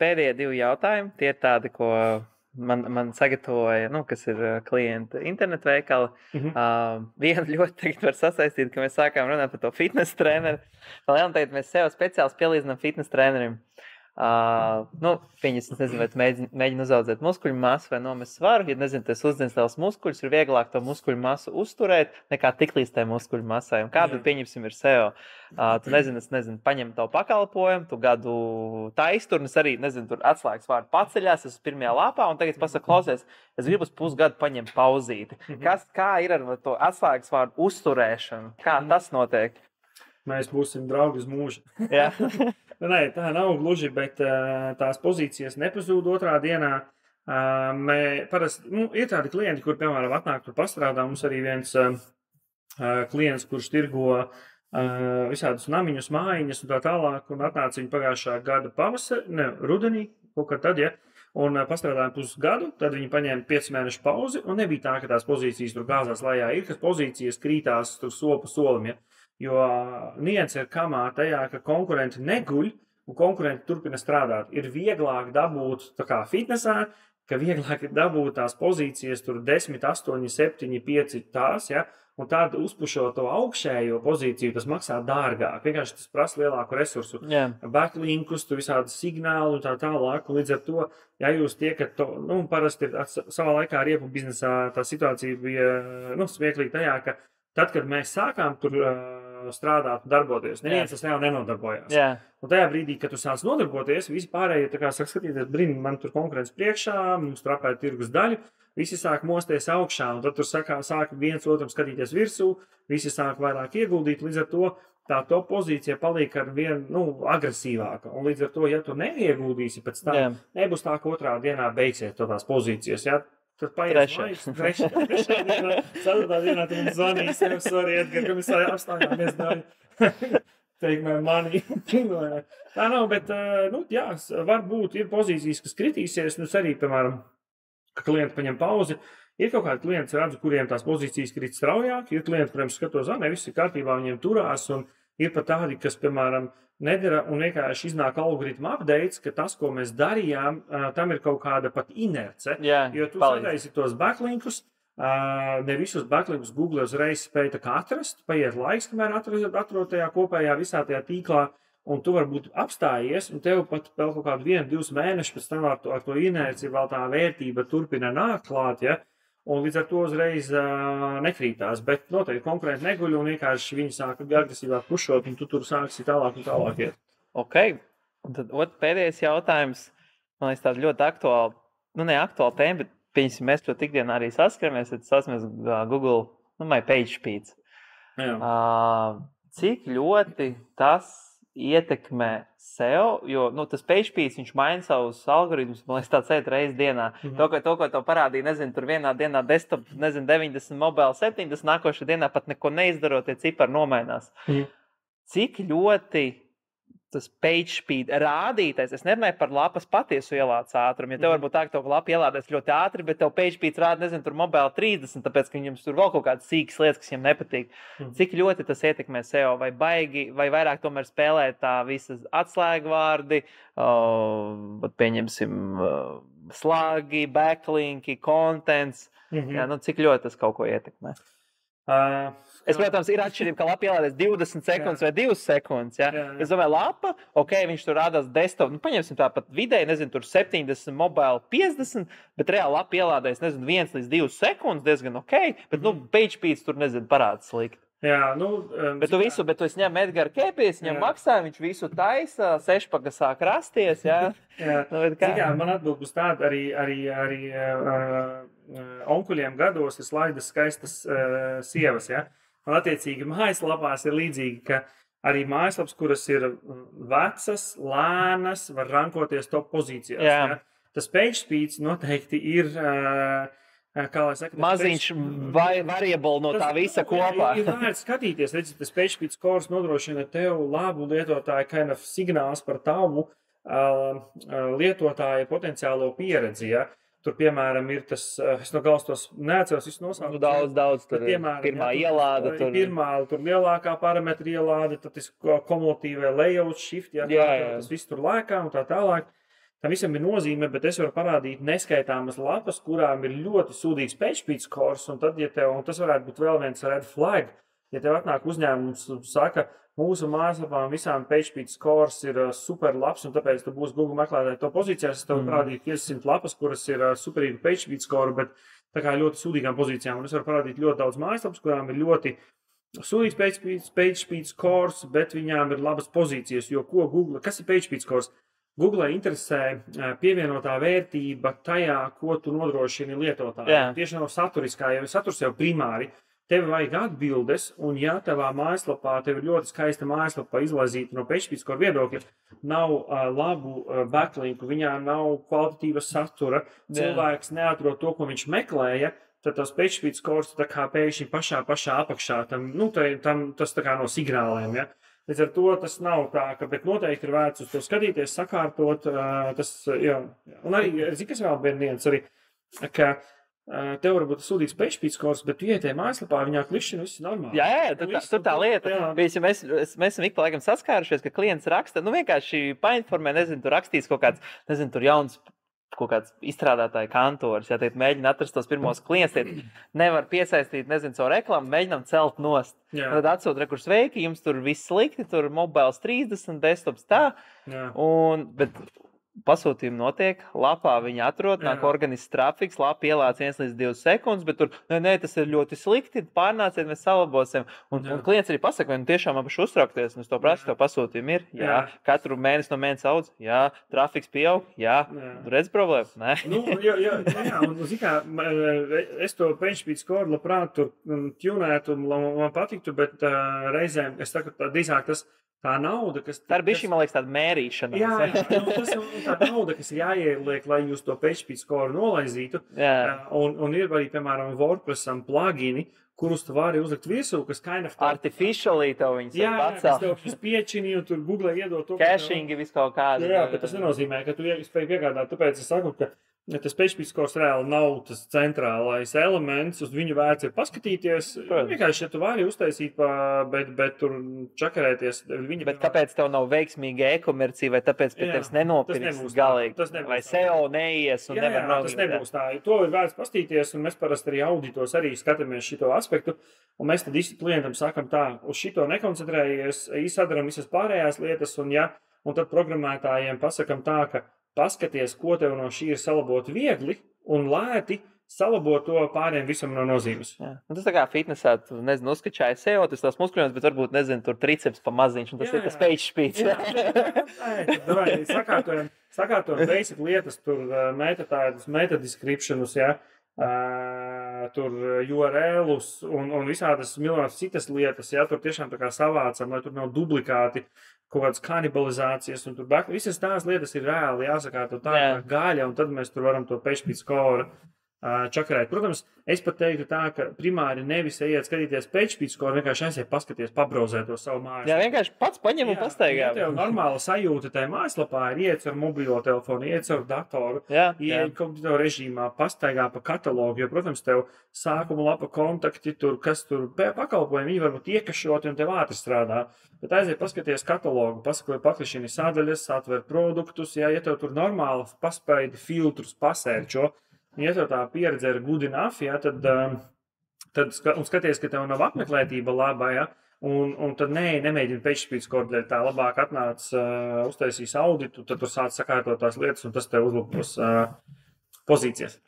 Pēdējie 2 jautājumi, tie ir tādi, ko man sagatavoja, kas ir klienti internetu veikali. Vienu ļoti tagad var sasaistīt, ka mēs sākām runāt par to fitness treneru. Vēl tagad mēs sev speciāli pielīdzinām fitness trenerim. Viņas, nezinu, vai tu mēģini uzaudzēt muskuļu masu vai nomest svaru. Ja nezinu, tas uzdzins tavs muskuļus, ir vieglāk to muskuļu masu uzturēt, nekā tiklīdz tai muskuļu masai. Un kāda, pieņemsim, ir SEO? Tu nezinu, paņem tavu pakalpojumu, tu gadu taisturnes arī, nezinu, tur atslēgas vārdu paceļās, es pirmajā lapā, un tagad pasaku, klausies, es gribu uz pusgadu paņemt pauzīti. Kā ir ar to atslēgas vārdu uzturēšanu? Kā tas notiek? Mēs būsim draugi uz mūžu. Jā. Nē, tā nav gluži, bet tās pozīcijas nepazūd otrā dienā. Parasti, ir tādi klienti, kur, piemēram, atnāk tur pastrādā. Mums arī viens klients, kurš tirgo visādus namiņus, mājiņas un tā tālāk, un atnāca viņa pagājušā gada rudenī, kaut kā tad, ja, un pastrādājām pusgadu, tad viņi paņēma 5 mēnešu pauzi, un nebija tā, ka tās pozīcijas tur gāzās lejā. Ir, kas pozīcijas krītās tur soli pa solim, ja. Jo nianse ir kamā tajā, ka konkurenti neguļ un konkurenti turpina strādāt. Ir vieglāk dabūt, tā kā fitnesā, ka vieglāk ir dabūt tās pozīcijas tur 10, 8, 7, 5 tās, ja, un tad uzpušot to augšējo pozīciju, tas maksā dārgāk. Vienkārši tas prasa lielāku resursu. Backlinkus, tu visādi signāli un tā tālāk, un līdz ar to, ja jūs tiekat to, parasti savā laikā riepu biznesā tā situācija bija, smieklīga tajā, ka tad, kad mēs sākām tur strādāt un darboties, neviens tas jau nenodarbojās. Un tajā brīdī, kad tu sāc nodarboties, visi pārējie, tā kā saka, skatīties, man tur konkurence priekšā, mums trapē tirgus daļu, visi sāk mosties augšā, un tad tur sāk viens otram skatīties virsū, visi sāk vairāk ieguldīt, līdz ar to tā top pozīcija paliek ar vienu, agresīvāka. Un līdz ar to, ja tu neieguldīsi pēc tam, nebūs tā, ka otrā dienā beigsies tās pozīcijas, ja? Tad paies laiks, trešā dienā, ceturtā dienā tu mums zvanīs, sorry, Edgar, ka mēs apstājāmies daļu. Teikmē, mani. Tā nav, bet, varbūt ir pozīcijas, kas kritīsies, arī, piemēram, ka klienti paņem pauzi. Ir kaut kādi klienti, redzu, kuriem tās pozīcijas krīt straujāk, ir klienti, kuriem skatos, viss ir kārtībā, viņiem turās, un ir pat tādi, kas, piemēram, nedara un vienkārši iznāk algoritma updates, ka tas, ko mēs darījām, tam ir kaut kāda pat inerce. Jo tu sadaisi tos backlinkus, ne visus backlinkus Google uzreiz spēja tā kā atrast, paiet laiks, kamēr atrod tajā kopējā visā tajā tīklā, un tu varbūt apstājies, un tev pat vēl kaut kādu 1-2 mēnešus pēc tam ar to inerci vēl tā vērtība turpina nākt klāt, ja? Un līdz ar to uzreiz nekrītās, bet noteikti konkurenti neguļ un vienkārši viņi sāk agresīvāk pušot, un tu tur sāksi tālāk un tālāk iet. Ok, un tad pēdējais jautājums, man liekas tāda ļoti aktuāla, ne aktuāla tēma, bet pieņemsim, mēs to ikdienā arī saskaramies, tad sasmies Google, my page speeds. Cik ļoti tas ietekmē SEO, jo tas PageSpeed, viņš maina savus algoritmus, man liekas, tāds reiz dienā. To, ko tev parādīja, nezinu, tur vienā dienā desktop, 90, mobile 70, nākošajā dienā pat neko neizdarot, tie cipari nomainās. Cik ļoti tas PageSpeed rādītais, es nerunāju par lapas patiesu ielādes ātrumu, ja tev varbūt tā, ka tev lapa ielādēs ļoti ātri, bet tev PageSpeed rāda, nezinu, tur mobile 30, tāpēc, ka viņam tur vēl kaut kādas sīkas lietas, kas viņam nepatīk. Cik ļoti tas ietekmē SEO, vai vairāk tomēr spēlē tā visas atslēgvārdi, pieņemsim slāgi, backlinki, contents, cik ļoti tas kaut ko ietekmē? Es, protams, ir atšķirība, ka lapa ielādēs 20 sekundes vai 2 sekundes. Ja? Es domāju, lapa, viņš tur rādās desktop, paņemsim tāpat vidēji, nezinu, tur 70, mobile 50, bet reāli lapa ielādēs, nezinu, 1 līdz 2 sekundes diezgan ok, bet, PageSpeed tur, nezinu, parāda slikti. Jā, bet tu ņem Edgara Kepies, viņam maksā, viņš visu taisa, sešpaka sāk rasties, jā. Man atbild būs tāda arī onkuļiem gados ir slaidas skaistas sievas, jā. Un attiecīgi mājaslapās ir līdzīgi, ka arī mājaslapas, kuras ir vecas, lēnas, var rankoties top pozīcijās, jā. Tas PageSpeed noteikti ir... kā lai saka, maziņš variable no tā visa kopā. Ir vērts skatīties, redzēt, tas PageSpeed scores nodrošina tev labu lietotāju signāls par tavu lietotāja potenciālo pieredzi, ja? Tur, piemēram, ir tas, es no galas tos neatceros, visu nosaukt. Daudz, tur pirmā ielāde. Pirmā, tur lielākā parametra ielāde, tad tas kumulatīvai layout shift, tas viss tur lēkā un tā tālāk. tam visam ir nozīme, bet es varu parādīt neskaitāmas lapas, kurām ir ļoti sūdīgs PageSpeed skors, un tad, un tas varētu būt vēl viens red flag, ja tev atnāk uzņēmums un saka, mūsu mājaslapām visām PageSpeed skors ir super labs, un tāpēc tu būsi Google meklētāji to pozīcijās, es tev parādīju 500 lapas, kuras ir superīgu PageSpeed skoru, bet tā kā ļoti sūdīgām pozīcijām, un es varu parādīt ļoti daudz mājaslapas, kurām ir ļoti sūdīgs PageSpeed skors, bet viņām ir labas pozīcijas, jo kas ir PageSpeed skors? Google interesē pievienotā vērtība tajā, ko tu nodrošini lietotājiem. Tieši nav saturiskā, ja saturs jau primāri, tev vajag atbildes, un ja tavā mājaslapā, tev ir ļoti skaista mājaslapa izlaizīta no PageSpeed skora viedokļa, nav labu backlinku, viņā nav kvalitatīva satura, cilvēks neatrod to, ko viņš meklēja, tad tas PageSpeed skors tā kā pēkšņi pašā apakšā, tas tā kā no signāliem, ja. Līdz ar to tas nav tā, bet noteikti ir vērts uz to skatīties, sakārtot, Un arī, kas vēl viens arī, ka tev varbūt sūdīgs PageSpeed skors, bet tu ietēji mājaslapā, viņā klišķina, viss ir normāli. Jā, tur tā lieta. Mēs esam ik pa laikam saskārušies, ka klients raksta, vienkārši painformē, tur rakstīs kaut kāds, tur jauns kaut kāds izstrādātāja kantors, ja teikt, mēģina atrast tos pirmos klientus, nevar piesaistīt, caur reklāmu, mēģinām celt nost. Tad atsūt rekurs sveiki, jums tur viss slikti, tur mobiles 30, desktops tā, bet pasūtījumi notiek, lapā viņi atrod, nāk organisks trafiks, lapa ielāc 1 līdz 2 sekundes, bet tur, tas ir ļoti slikti, pārnāciet, mēs salabosim. Un klients arī pasaka, vai tiešām man paši uztraukties, un es to prasu, to pasūtījumi ir, katru mēnesi no mēnesi audz, trafiks pieaug, tu redz problēmu? Nē. Un zikā, es to PageSpeed skoru labprāt tur tjunētu, man patiktu, bet reizēm, es saku, drīzāk tas tā nauda, kas... Tā ir bišķi, man liekas, tāda mērīšana. Tas ir tā nauda, kas ir jāieliek, lai jūs to PageSpeed skoru nolaizītu. Un ir arī, piemēram, WordPressam plugini, kurus tu vari uzlikt virsū, kas kind of... Artificially tev viņas pacelt. Kas tev piečini, un tur Google iedod to... Cachingi visu kaut kādu. Bet tas nenozīmē, ka tu spēj piegādāt. Tāpēc es saku, ka tas PageSpeed skors reāli nav tas centrālais elements, uz viņu vērts ir paskatīties. Vienkārši, ja tu vari uztaisīt, bet tur čakarēties. Bet kāpēc tev nav veiksmīga e-komercija, vai tāpēc pie tevis nenopirks galīgi? Vai SEO neies un nevar nogūt? Tas nebūs tā. To ir vērts pastīties, un mēs parasti arī auditos arī skatāmies šito aspektu, un mēs tad visi klientam sakam tā, uz šito nekoncentrējies, izsadaram visas pārējās lietas, un tad programmētājiem pasakam tā, ka paskaties, ko tev no šī ir salabot viegli un lēti, salabot to pārējiem visam no nozīmes. Tas tā kā fitnesā, tu, uzskačāji SEO, tas tās muskuļos, bet varbūt, tur triceps pa maziņš, un tas ir tas PageSpeed. Sakārtojam basic lietas, tur meta-descriptionus, tur URL-us un visādas miljonas citas lietas, tur tiešām tā kā savācam, lai tur nav duplikāti, kaut kādas kanibalizācijas, un tur visas tās lietas ir reāli jāsakārto tā kā gaļa, un tad mēs tur varam to PageSpeed skoru čakarēt. Protams, es pat teiktu tā, ka primāri nevis ejiet skatīties PageSpeed skoru, vienkārši aiziet paskaties, pabrauzēt to savu mājaslapu. Vienkārši pats paņem un pastaigā. Ja tev normāla sajūta tajā mājaslapā ir iet ar mobilo telefonu, iet ar datoru, iet kompjutora režīmā, pastaigā pa katalogu, jo, protams, tev sākuma lapa kontakti, kas tur pakalpojumi, viņi varbūt iekašoti un tev ātri strādā. Bet aiziet paskaties katalogu, pasako, paklišini sadaļas, atver produktus, ja tev tur normāli paspaidi filtrus, pasērčo, ja tev tā pieredze ir good enough, un skaties, ka tev nav apmeklētība labā, un tad nemēģini PageSpeed skoru dēļ, tā labāk atnāc, uztaisīs auditu, tad tur sāc sakārtot tās lietas, un tas tev uzlūkos pozīcijas.